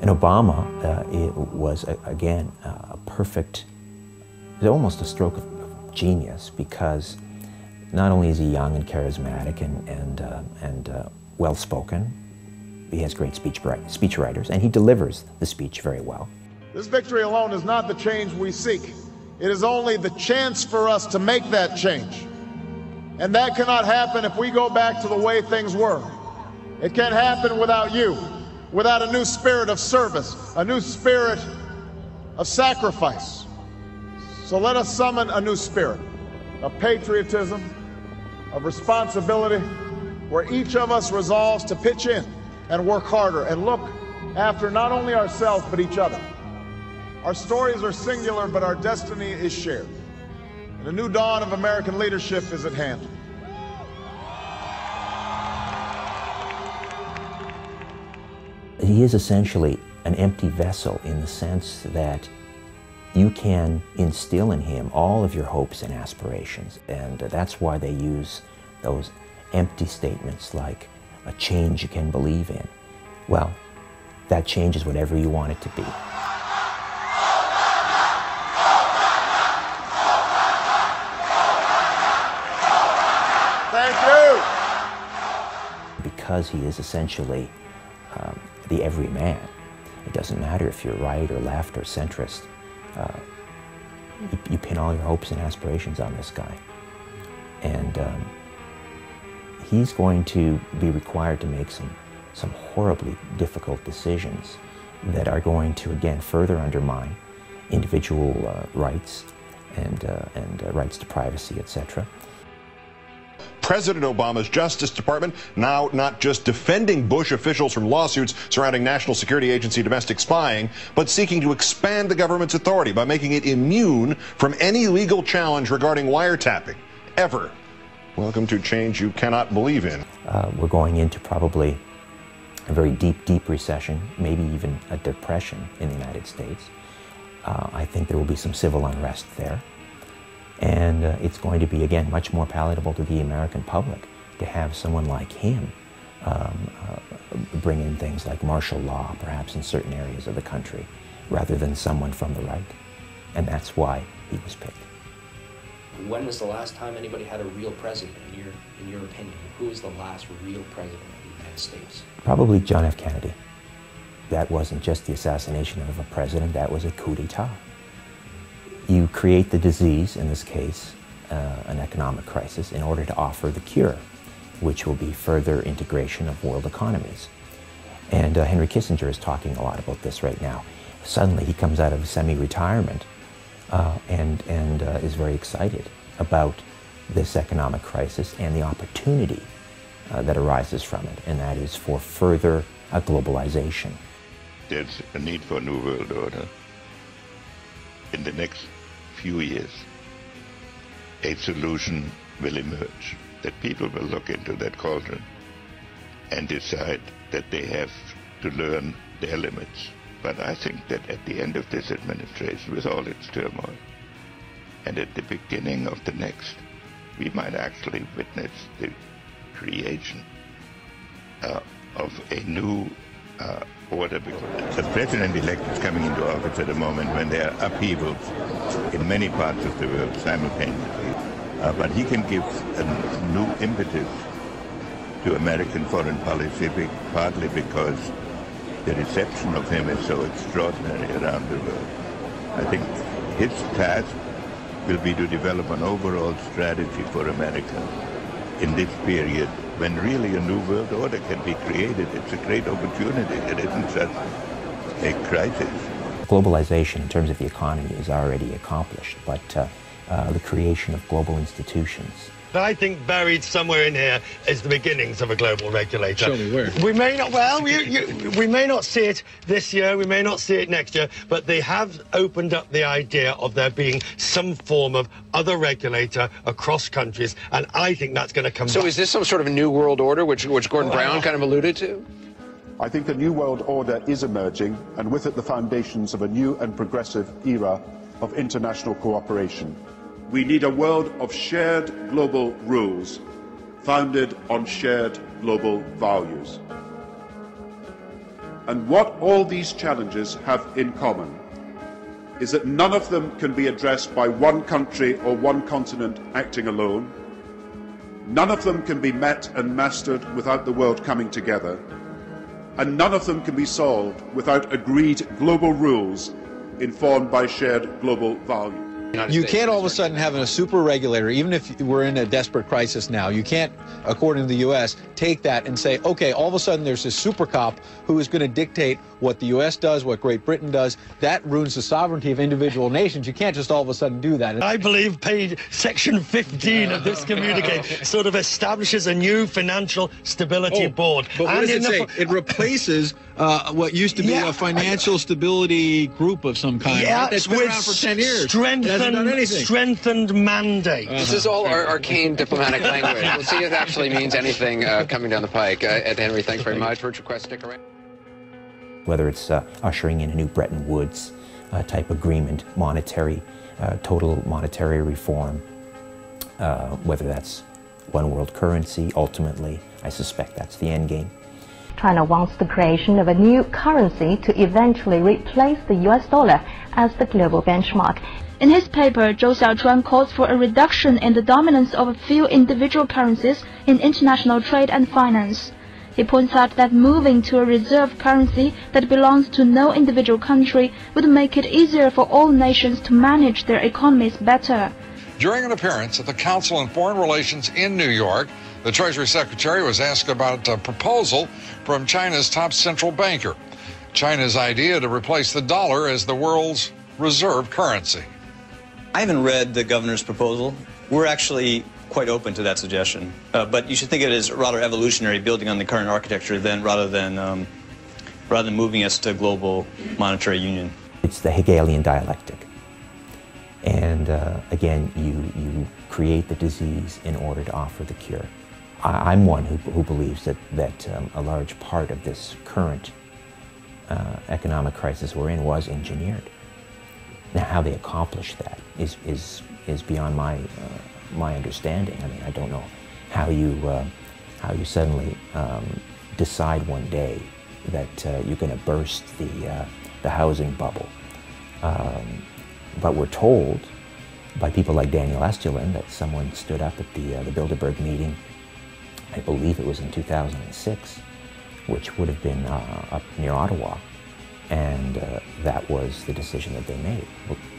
And Obama, it was, again, a perfect, it was almost a stroke of genius, because not only is he young and charismatic and well-spoken, he has great speech writers, and he delivers the speech very well. This victory alone is not the change we seek. It is only the chance for us to make that change. And that cannot happen if we go back to the way things were. It can't happen without you, without a new spirit of service, a new spirit of sacrifice. So let us summon a new spirit of patriotism, of responsibility, where each of us resolves to pitch in and work harder and look after not only ourselves but each other. Our stories are singular, but our destiny is shared. And a new dawn of American leadership is at hand. He is essentially an empty vessel, in the sense that you can instill in him all of your hopes and aspirations. And that's why they use those empty statements like, a change you can believe in. Well, that change is whatever you want it to be. Thank you. Because he is essentially the everyman. It doesn't matter if you're right or left or centrist. You pin all your hopes and aspirations on this guy. And he's going to be required to make some horribly difficult decisions that are going to, again, further undermine individual rights and rights to privacy, etc. President Obama's Justice Department now not just defending Bush officials from lawsuits surrounding National Security Agency domestic spying, but seeking to expand the government's authority by making it immune from any legal challenge regarding wiretapping, ever. Welcome to change you cannot believe in. We're going into probably a very deep recession, maybe even a depression in the United States. I think there will be some civil unrest there. And it's going to be, again, much more palatable to the American public to have someone like him bring in things like martial law, perhaps in certain areas of the country, rather than someone from the right. And that's why he was picked. When was the last time anybody had a real president, in your opinion? Who was the last real president of the United States? Probably John F. Kennedy. That wasn't just the assassination of a president, that was a coup d'etat. You create the disease, in this case, an economic crisis, in order to offer the cure, which will be further integration of world economies. And Henry Kissinger is talking a lot about this right now. Suddenly he comes out of semi-retirement and is very excited about this economic crisis and the opportunity that arises from it, and that is for further globalization. There's a need for a new world order. In the next few years, a solution will emerge, that people will look into that cauldron and decide that they have to learn their limits. But I think that at the end of this administration, with all its turmoil, and at the beginning of the next, we might actually witness the creation of a new order. The president-elect is coming into office at a moment when there are upheavals in many parts of the world simultaneously. But he can give a new impetus to American foreign policy, partly because the reception of him is so extraordinary around the world. I think his task will be to develop an overall strategy for America in this period when really a new world order can be created. It's a great opportunity. It isn't just a crisis. Globalization in terms of the economy is already accomplished, but the creation of global institutions. I think buried somewhere in here is the beginnings of a global regulator. Show me where. We may not, well, we may not see it this year, we may not see it next year, but they have opened up the idea of there being some form of other regulator across countries, and I think that's going to come So back. is this some sort of a new world order, which Gordon Brown kind of alluded to? I think a new world order is emerging, and with it the foundations of a new and progressive era of international cooperation. We need a world of shared global rules, founded on shared global values. And what all these challenges have in common is that none of them can be addressed by one country or one continent acting alone. None of them can be met and mastered without the world coming together. And none of them can be solved without agreed global rules informed by shared global values. You can't all of a sudden have a super regulator, even if we're in a desperate crisis now. You can't, according to the U.S., take that and say, okay, all of a sudden there's this super cop who is going to dictate what the U.S. does, what Great Britain does. That ruins the sovereignty of individual nations. You can't just all of a sudden do that. I believe page section 15 of this communique sort of establishes a new financial stability board. But what does it say? It replaces what used to be a financial stability group of some kind. Yeah, right? That's been around for 10 years. Strengthened mandate. This is all arcane diplomatic language. We'll see if it actually means anything coming down the pike. Ed Henry, thanks very much. Virtual Quest, stick around. Whether it's ushering in a new Bretton Woods type agreement, total monetary reform, whether that's one world currency, ultimately, I suspect that's the end game. China wants the creation of a new currency to eventually replace the US dollar as the global benchmark. In his paper, Zhou Xiaochuan calls for a reduction in the dominance of a few individual currencies in international trade and finance. He points out that moving to a reserve currency that belongs to no individual country would make it easier for all nations to manage their economies better. During an appearance at the Council on Foreign Relations in New York, the Treasury Secretary was asked about a proposal from China's top central banker, China's idea to replace the dollar as the world's reserve currency. I haven't read the governor's proposal. We're actually quite open to that suggestion, but you should think of it as rather evolutionary, building on the current architecture, rather than moving us to global monetary union. It's the Hegelian dialectic, and again, you create the disease in order to offer the cure. I'm one who believes that a large part of this current economic crisis we're in was engineered. Now, how they accomplish that is beyond my understanding. I mean, I don't know how you suddenly decide one day that you're going to burst the housing bubble. But we're told by people like Daniel Estulin that someone stood up at the Bilderberg meeting, I believe it was in 2006, which would have been up near Ottawa, and that was the decision that they made.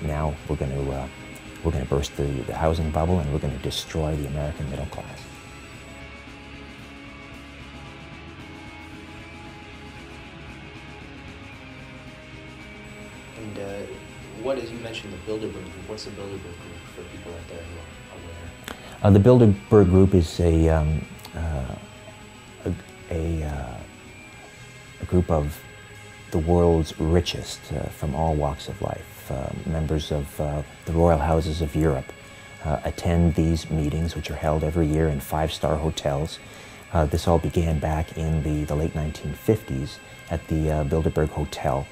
Now we're going to burst the housing bubble, and we're going to destroy the American middle class. And what, as you mentioned, the Bilderberg Group, what's the Bilderberg Group for people out there who are aware? The Bilderberg Group is a group of the world's richest from all walks of life. Members of the royal houses of Europe attend these meetings, which are held every year in five-star hotels. This all began back in the late 1950s at the Bilderberg Hotel,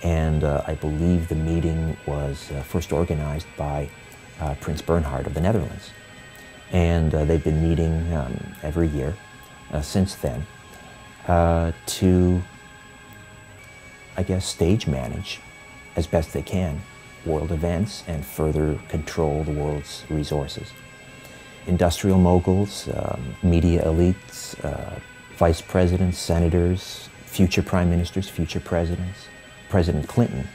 and I believe the meeting was first organized by Prince Bernhard of the Netherlands. And they've been meeting every year since then to, I guess, stage manage as best they can world events and further control the world's resources. Industrial moguls, media elites, vice presidents, senators, future prime ministers, future presidents. President Clinton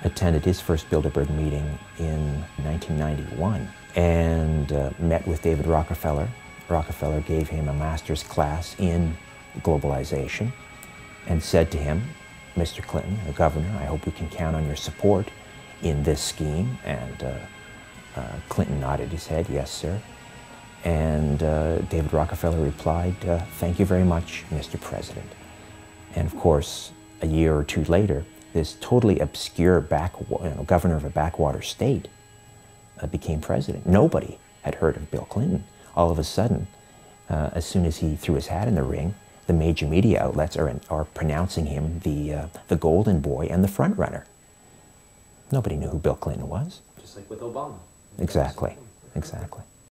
attended his first Bilderberg meeting in 1991 and met with David Rockefeller. Rockefeller gave him a master's class in globalization and said to him, "Mr. Clinton, the governor, I hope we can count on your support in this scheme." And Clinton nodded his head, "Yes, sir." And David Rockefeller replied, "Thank you very much, Mr. President." And of course, a year or two later, this totally obscure governor of a backwater state became president. Nobody had heard of Bill Clinton. All of a sudden, as soon as he threw his hat in the ring, the major media outlets are pronouncing him the golden boy and the front runner. Nobody knew who Bill Clinton was. Just like with Obama. Exactly, exactly.